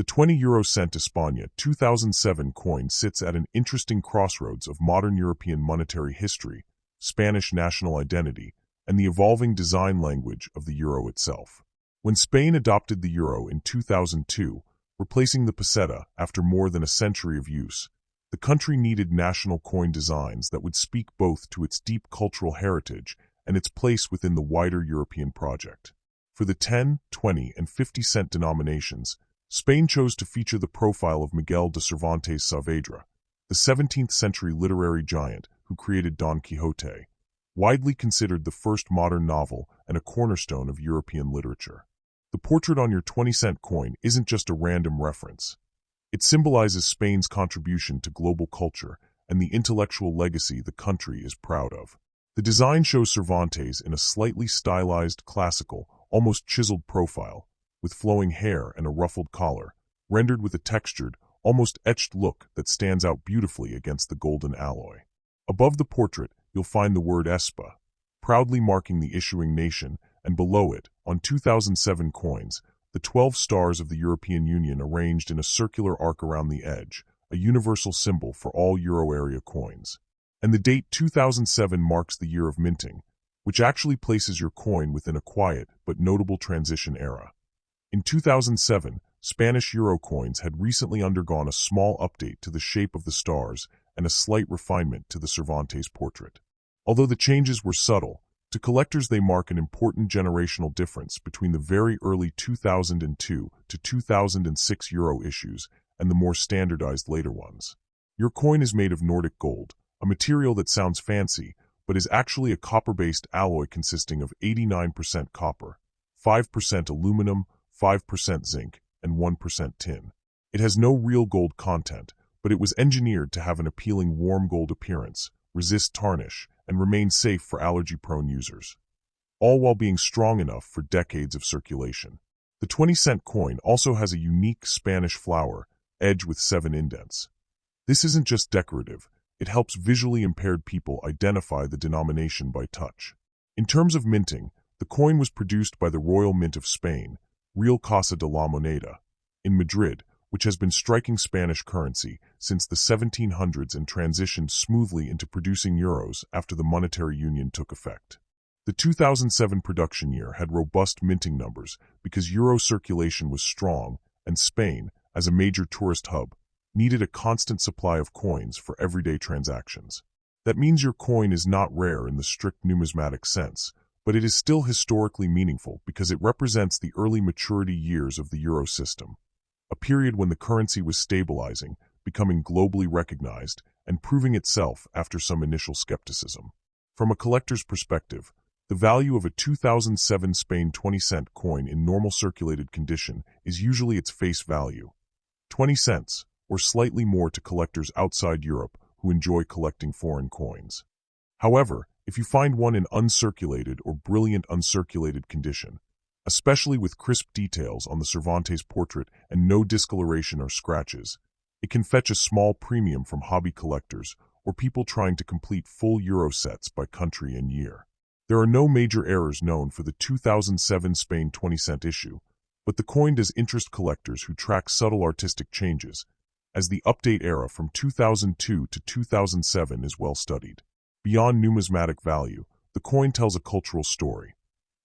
The 20 euro cent España 2007 coin sits at an interesting crossroads of modern European monetary history, Spanish national identity, and the evolving design language of the euro itself. When Spain adopted the euro in 2002, replacing the peseta after more than a century of use, the country needed national coin designs that would speak both to its deep cultural heritage and its place within the wider European project. For the 10, 20, and 50-cent denominations, Spain chose to feature the profile of Miguel de Cervantes Saavedra, the 17th-century literary giant who created Don Quixote, widely considered the first modern novel and a cornerstone of European literature. The portrait on your 20-cent coin isn't just a random reference. It symbolizes Spain's contribution to global culture and the intellectual legacy the country is proud of. The design shows Cervantes in a slightly stylized, classical, almost chiseled profile, with flowing hair and a ruffled collar, rendered with a textured, almost etched look that stands out beautifully against the golden alloy. Above the portrait, you'll find the word Espa, proudly marking the issuing nation, and below it, on 2007 coins, the 12 stars of the European Union arranged in a circular arc around the edge, a universal symbol for all euro area coins. And the date 2007 marks the year of minting, which actually places your coin within a quiet but notable transition era. In 2007, Spanish euro coins had recently undergone a small update to the shape of the stars and a slight refinement to the Cervantes portrait. Although the changes were subtle, to collectors they mark an important generational difference between the very early 2002 to 2006 euro issues and the more standardized later ones. Your coin is made of Nordic gold, a material that sounds fancy, but is actually a copper-based alloy consisting of 89% copper, 5% aluminum, 5% zinc, and 1% tin. It has no real gold content, but it was engineered to have an appealing warm gold appearance, resist tarnish, and remain safe for allergy-prone users, all while being strong enough for decades of circulation. The 20-cent coin also has a unique Spanish flower, edge with 7 indents. This isn't just decorative, it helps visually impaired people identify the denomination by touch. In terms of minting, the coin was produced by the Royal Mint of Spain, Real Casa de la Moneda, in Madrid, which has been striking Spanish currency since the 1700s and transitioned smoothly into producing euros after the monetary union took effect. The 2007 production year had robust minting numbers because euro circulation was strong and Spain, as a major tourist hub, needed a constant supply of coins for everyday transactions. That means your coin is not rare in the strict numismatic sense, but it is still historically meaningful because it represents the early maturity years of the euro system, a period when the currency was stabilizing, becoming globally recognized, and proving itself after some initial skepticism. From a collector's perspective, the value of a 2007 Spain 20-cent coin in normal circulated condition is usually its face value, 20 cents, or slightly more to collectors outside Europe who enjoy collecting foreign coins. However, if you find one in uncirculated or brilliant uncirculated condition, especially with crisp details on the Cervantes portrait and no discoloration or scratches, it can fetch a small premium from hobby collectors or people trying to complete full euro sets by country and year. There are no major errors known for the 2007 Spain 20-cent issue, but the coin does interest collectors who track subtle artistic changes, as the update era from 2002 to 2007 is well studied. Beyond numismatic value, the coin tells a cultural story.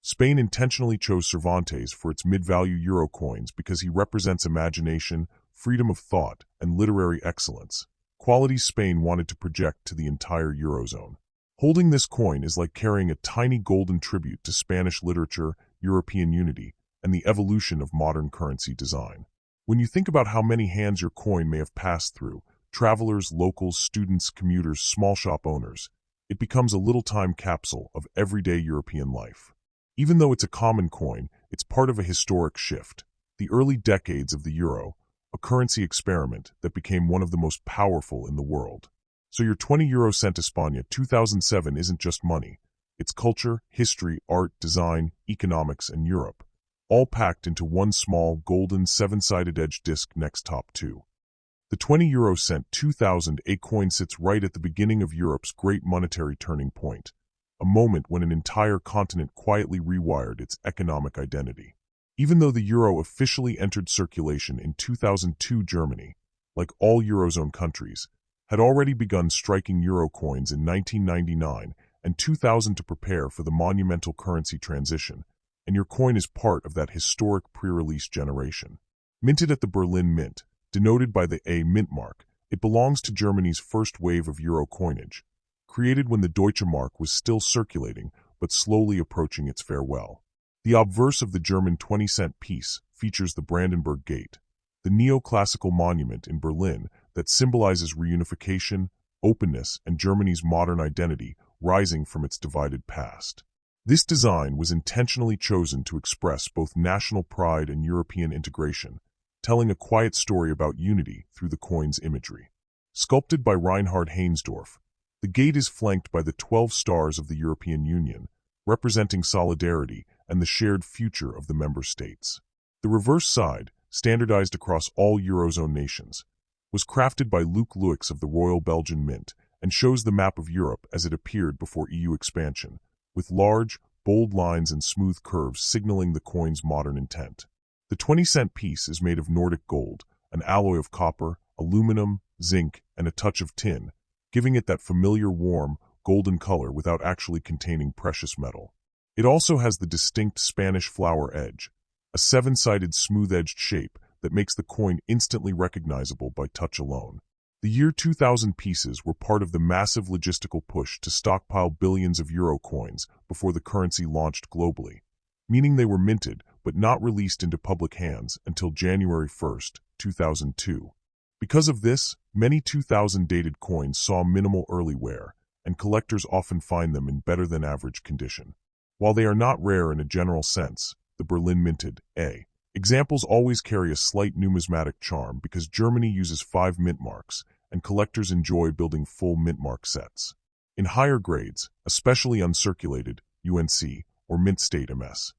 Spain intentionally chose Cervantes for its mid-value euro coins because he represents imagination, freedom of thought, and literary excellence, qualities Spain wanted to project to the entire Eurozone. Holding this coin is like carrying a tiny golden tribute to Spanish literature, European unity, and the evolution of modern currency design. When you think about how many hands your coin may have passed through, travelers, locals, students, commuters, small shop owners, it becomes a little time capsule of everyday European life. Even though it's a common coin, it's part of a historic shift, the early decades of the euro, a currency experiment that became one of the most powerful in the world. So your 20 euro cent España 2007 isn't just money, it's culture, history, art, design, economics, and Europe, all packed into one small, golden, 7-sided edge disc next top two. The 20 euro cent 2008 coin sits right at the beginning of Europe's great monetary turning point, a moment when an entire continent quietly rewired its economic identity. Even though the euro officially entered circulation in 2002, Germany, like all Eurozone countries, had already begun striking euro coins in 1999 and 2000 to prepare for the monumental currency transition, and your coin is part of that historic pre-release generation. Minted at the Berlin Mint, denoted by the A mint mark, it belongs to Germany's first wave of euro coinage, created when the Deutsche Mark was still circulating but slowly approaching its farewell. The obverse of the German 20-cent piece features the Brandenburg Gate, the neoclassical monument in Berlin that symbolizes reunification, openness, and Germany's modern identity rising from its divided past. This design was intentionally chosen to express both national pride and European integration, telling a quiet story about unity through the coin's imagery. Sculpted by Reinhard Heinsdorf, the gate is flanked by the 12 stars of the European Union, representing solidarity and the shared future of the member states. The reverse side, standardized across all Eurozone nations, was crafted by Luc Luix of the Royal Belgian Mint and shows the map of Europe as it appeared before EU expansion, with large, bold lines and smooth curves signaling the coin's modern intent. The 20-cent piece is made of Nordic gold, an alloy of copper, aluminum, zinc, and a touch of tin, giving it that familiar warm, golden color without actually containing precious metal. It also has the distinct Spanish flower edge, a seven-sided smooth-edged shape that makes the coin instantly recognizable by touch alone. The year 2000 pieces were part of the massive logistical push to stockpile billions of euro coins before the currency launched globally, meaning they were minted but not released into public hands until January 1, 2002. Because of this, many 2000-dated coins saw minimal early wear, and collectors often find them in better-than-average condition. While they are not rare in a general sense, the Berlin minted A examples always carry a slight numismatic charm because Germany uses 5 mint marks, and collectors enjoy building full mint mark sets. In higher grades, especially uncirculated, UNC, or mint state MS,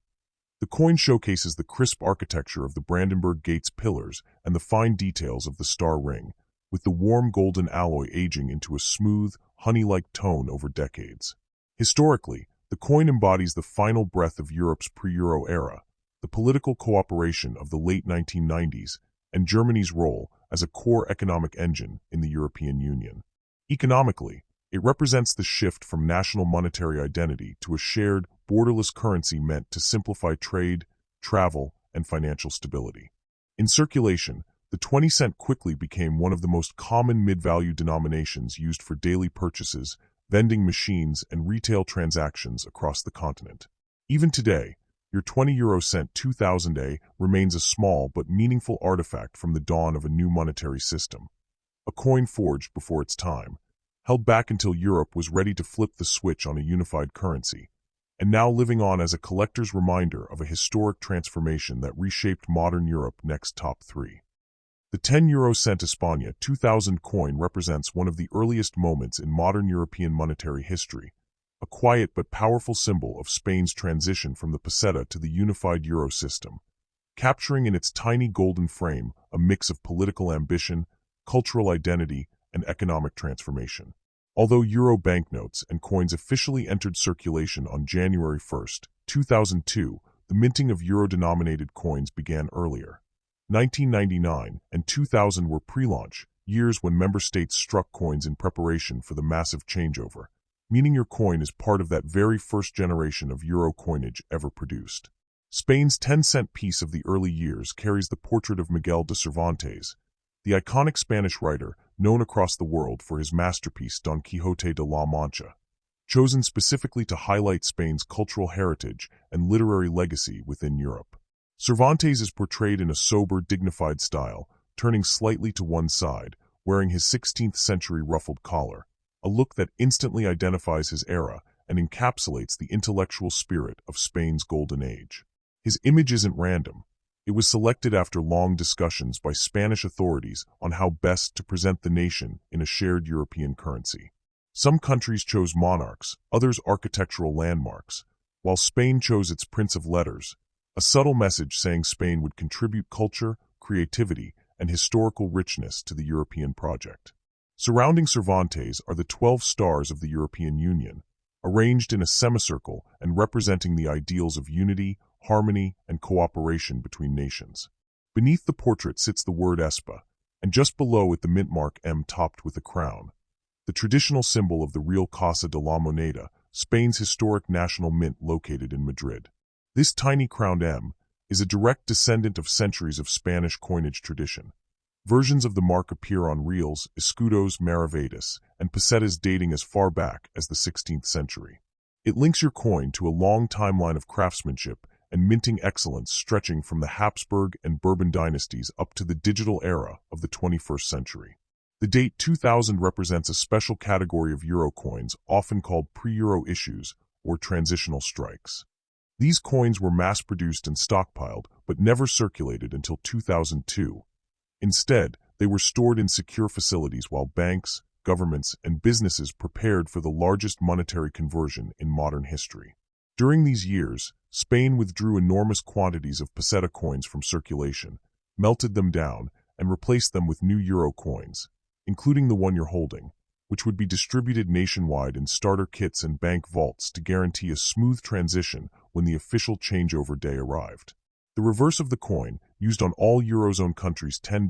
the coin showcases the crisp architecture of the Brandenburg Gate's pillars and the fine details of the star ring, with the warm golden alloy aging into a smooth, honey-like tone over decades. Historically, the coin embodies the final breath of Europe's pre-Euro era, the political cooperation of the late 1990s, and Germany's role as a core economic engine in the European Union. Economically, it represents the shift from national monetary identity to a shared, borderless currency meant to simplify trade, travel, and financial stability. In circulation, the 20-cent quickly became one of the most common mid-value denominations used for daily purchases, vending machines, and retail transactions across the continent. Even today, your 20-euro-cent 2000A remains a small but meaningful artifact from the dawn of a new monetary system. A coin forged before its time, held back until Europe was ready to flip the switch on a unified currency, and now living on as a collector's reminder of a historic transformation that reshaped modern Europe. Next, top 3. The 10-euro-cent España 2000 coin represents one of the earliest moments in modern European monetary history, a quiet but powerful symbol of Spain's transition from the peseta to the unified euro system, capturing in its tiny golden frame a mix of political ambition, cultural identity, and economic transformation. Although euro banknotes and coins officially entered circulation on January 1, 2002, the minting of euro-denominated coins began earlier. 1999 and 2000 were pre-launch, years when member states struck coins in preparation for the massive changeover, meaning your coin is part of that very first generation of euro coinage ever produced. Spain's 10-cent piece of the early years carries the portrait of Miguel de Cervantes, the iconic Spanish writer known across the world for his masterpiece Don Quixote de la Mancha, chosen specifically to highlight Spain's cultural heritage and literary legacy within Europe. Cervantes is portrayed in a sober, dignified style, turning slightly to one side, wearing his 16th-century ruffled collar, a look that instantly identifies his era and encapsulates the intellectual spirit of Spain's golden age. His image isn't random. It was selected after long discussions by Spanish authorities on how best to present the nation in a shared European currency. Some countries chose monarchs, others architectural landmarks, while Spain chose its Prince of Letters, a subtle message saying Spain would contribute culture, creativity, and historical richness to the European project. Surrounding Cervantes are the 12 stars of the European Union, arranged in a semicircle and representing the ideals of unity, harmony, and cooperation between nations. Beneath the portrait sits the word Espa, and just below it the mint mark M topped with a crown, the traditional symbol of the Real Casa de la Moneda, Spain's historic national mint located in Madrid. This tiny crowned M is a direct descendant of centuries of Spanish coinage tradition. Versions of the mark appear on reals, escudos, maravedis, and pesetas dating as far back as the 16th century. It links your coin to a long timeline of craftsmanship and minting excellence stretching from the Habsburg and Bourbon dynasties up to the digital era of the 21st century. The date 2000 represents a special category of euro coins, often called pre-euro issues or transitional strikes. These coins were mass-produced and stockpiled, but never circulated until 2002. Instead, they were stored in secure facilities while banks, governments, and businesses prepared for the largest monetary conversion in modern history. During these years, Spain withdrew enormous quantities of peseta coins from circulation, melted them down, and replaced them with new euro coins, including the one you're holding, which would be distributed nationwide in starter kits and bank vaults to guarantee a smooth transition when the official changeover day arrived. The reverse of the coin, used on all Eurozone countries' 10-,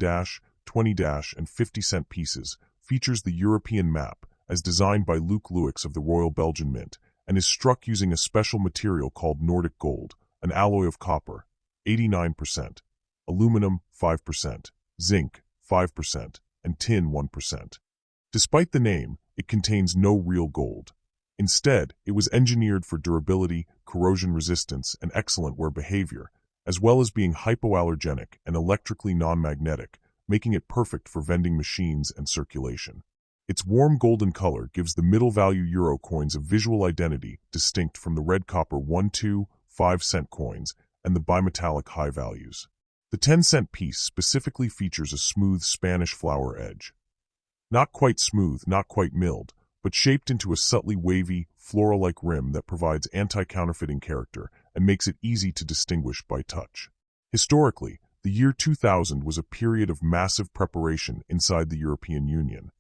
20- and 50-cent pieces, features the European map as designed by Luc Luyx of the Royal Belgian Mint and is struck using a special material called Nordic gold, an alloy of copper, 89%, aluminum, 5%, zinc, 5%, and tin, 1%. Despite the name, it contains no real gold. Instead, it was engineered for durability, corrosion resistance, and excellent wear behavior, as well as being hypoallergenic and electrically non-magnetic, making it perfect for vending machines and circulation. Its warm golden color gives the middle-value euro coins a visual identity distinct from the red copper 1, 2, 5-cent coins and the bimetallic high values. The 10-cent piece specifically features a smooth Spanish flower edge. Not quite smooth, not quite milled, but shaped into a subtly wavy, floral-like rim that provides anti-counterfeiting character and makes it easy to distinguish by touch. Historically, the year 2000 was a period of massive preparation inside the European Union.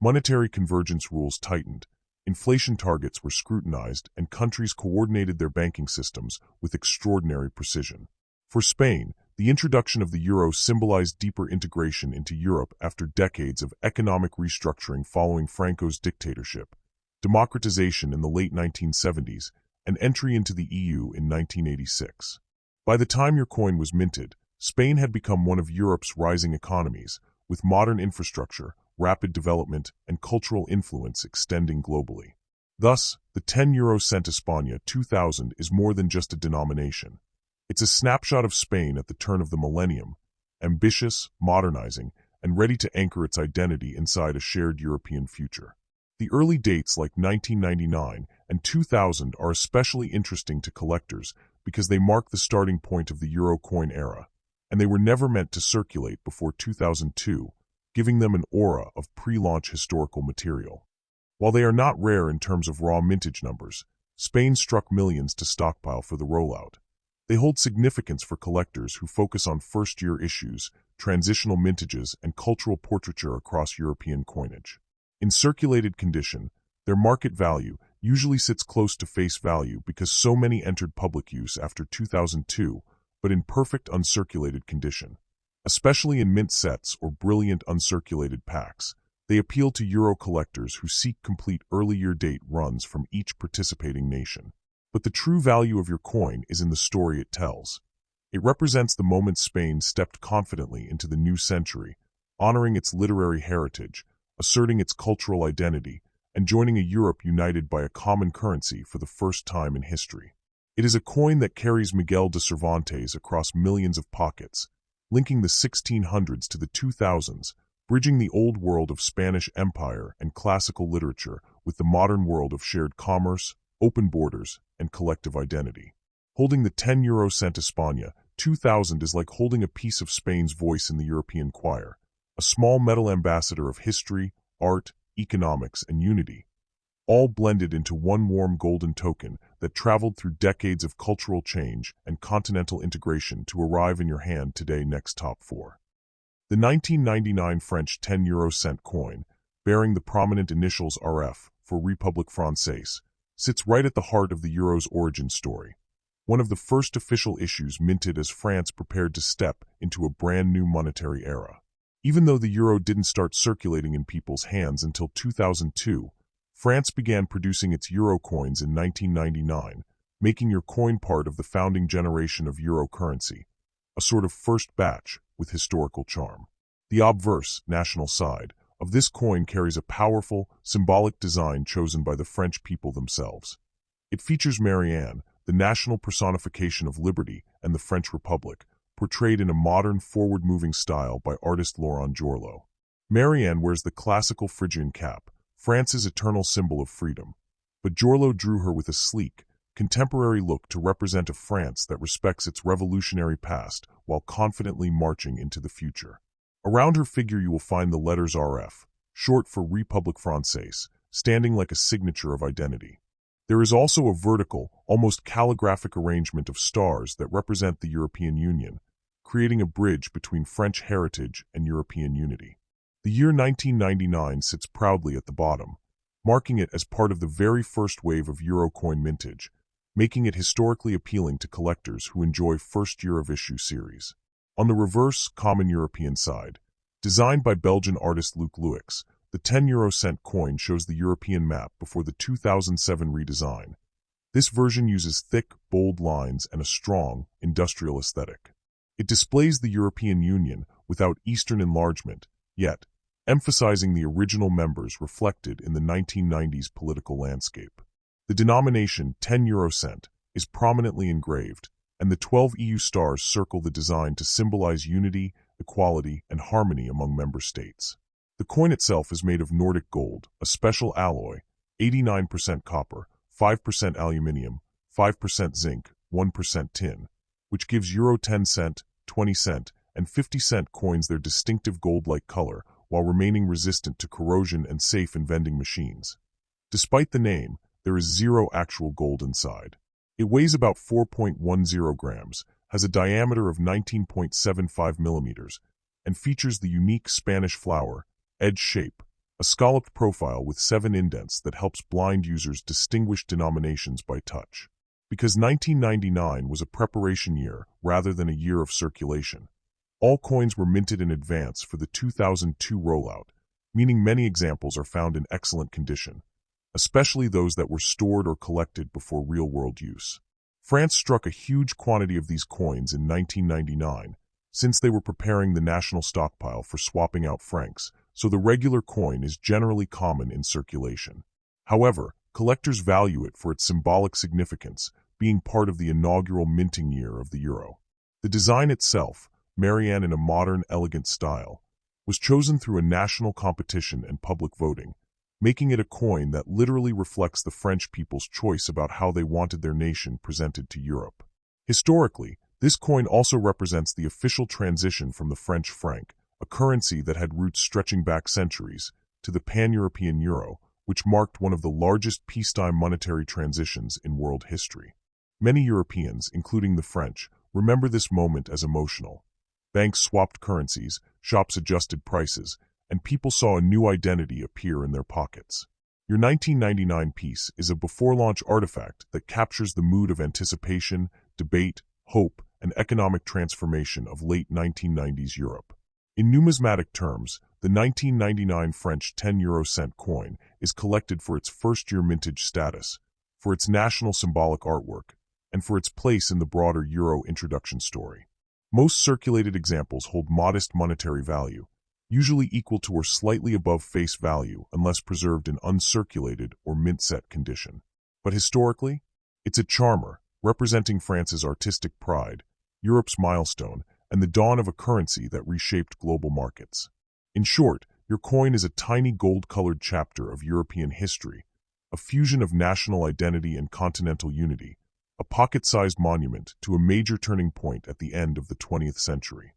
Monetary convergence rules tightened, inflation targets were scrutinized, and countries coordinated their banking systems with extraordinary precision. For Spain, the introduction of the euro symbolized deeper integration into Europe after decades of economic restructuring following Franco's dictatorship, democratization in the late 1970s, and entry into the EU in 1986. By the time your coin was minted, Spain had become one of Europe's rising economies, with modern infrastructure, rapid development, and cultural influence extending globally. Thus, the 10 euro cent España 2000 is more than just a denomination. It's a snapshot of Spain at the turn of the millennium, ambitious, modernizing, and ready to anchor its identity inside a shared European future. The early dates like 1999 and 2000 are especially interesting to collectors because they mark the starting point of the euro coin era, and they were never meant to circulate before 2002, giving them an aura of pre-launch historical material. While they are not rare in terms of raw mintage numbers, Spain struck millions to stockpile for the rollout. They hold significance for collectors who focus on first-year issues, transitional mintages, and cultural portraiture across European coinage. In circulated condition, their market value usually sits close to face value because so many entered public use after 2002, but in perfect uncirculated condition. Especially in mint sets or brilliant uncirculated packs, they appeal to Euro collectors who seek complete early-year date runs from each participating nation. But the true value of your coin is in the story it tells. It represents the moment Spain stepped confidently into the new century, honoring its literary heritage, asserting its cultural identity, and joining a Europe united by a common currency for the first time in history. It is a coin that carries Miguel de Cervantes across millions of pockets, linking the 1600s to the 2000s, bridging the old world of Spanish Empire and classical literature with the modern world of shared commerce, open borders, and collective identity. Holding the 10 euro cent España 2000 is like holding a piece of Spain's voice in the European choir, a small metal ambassador of history, art, economics, and unity, all blended into one warm golden token that traveled through decades of cultural change and continental integration to arrive in your hand today. Next top 4. The 1999 French 10 euro cent coin, bearing the prominent initials RF for République Française, sits right at the heart of the euro's origin story. one of the first official issues minted as France prepared to step into a brand new monetary era. Even though the euro didn't start circulating in people's hands until 2002, France began producing its euro coins in 1999, making your coin part of the founding generation of euro currency, a sort of first batch with historical charm. The obverse, national side, of this coin carries a powerful, symbolic design chosen by the French people themselves. It features Marianne, the national personification of liberty and the French Republic, portrayed in a modern, forward-moving style by artist Laurent Jorlot. Marianne wears the classical Phrygian cap, France's eternal symbol of freedom, but Jorlot drew her with a sleek, contemporary look to represent a France that respects its revolutionary past while confidently marching into the future. Around her figure you will find the letters RF, short for République Française, standing like a signature of identity. There is also a vertical, almost calligraphic arrangement of stars that represent the European Union, creating a bridge between French heritage and European unity. The year 1999 sits proudly at the bottom, marking it as part of the very first wave of euro coin mintage, making it historically appealing to collectors who enjoy first year of issue series. On the reverse, common European side, designed by Belgian artist Luc Louix, the 10 coin shows the European map before the 2007 redesign. This version uses thick, bold lines and a strong, industrial aesthetic. It displays the European Union without Eastern enlargement, yet emphasizing the original members reflected in the 1990s political landscape. The denomination 10 is prominently engraved, and the 12 EU stars circle the design to symbolize unity, equality, and harmony among member states. The coin itself is made of Nordic gold, a special alloy, 89% copper, 5% aluminium, 5% zinc, 1% tin, which gives Euro 10 cent, 20 cent, and 50 cent coins their distinctive gold-like color while remaining resistant to corrosion and safe in vending machines. Despite the name, there is zero actual gold inside. It weighs about 4.10 grams, has a diameter of 19.75 millimeters, and features the unique Spanish flower, edge shape, a scalloped profile with 7 indents that helps blind users distinguish denominations by touch. Because 1999 was a preparation year rather than a year of circulation, all coins were minted in advance for the 2002 rollout, meaning many examples are found in excellent condition, especially those that were stored or collected before real-world use. France struck a huge quantity of these coins in 1999, since they were preparing the national stockpile for swapping out francs, so the regular coin is generally common in circulation. However, collectors value it for its symbolic significance, being part of the inaugural minting year of the euro. The design itself, Marianne in a modern, elegant style, was chosen through a national competition and public voting, making it a coin that literally reflects the French people's choice about how they wanted their nation presented to Europe. Historically, this coin also represents the official transition from the French franc, a currency that had roots stretching back centuries, to the pan-European euro, which marked one of the largest peacetime monetary transitions in world history. Many Europeans, including the French, remember this moment as emotional. Banks swapped currencies, shops adjusted prices, and people saw a new identity appear in their pockets. Your 1999 piece is a before-launch artifact that captures the mood of anticipation, debate, hope, and economic transformation of late 1990s Europe. In numismatic terms, the 1999 French 10 coin is collected for its first-year mintage status, for its national symbolic artwork, and for its place in the broader euro introduction story. Most circulated examples hold modest monetary value, usually equal to or slightly above face value unless preserved in uncirculated or mint-set condition. But historically, it's a charmer, representing France's artistic pride, Europe's milestone, and the dawn of a currency that reshaped global markets. In short, your coin is a tiny gold-colored chapter of European history, a fusion of national identity and continental unity, a pocket-sized monument to a major turning point at the end of the 20th century.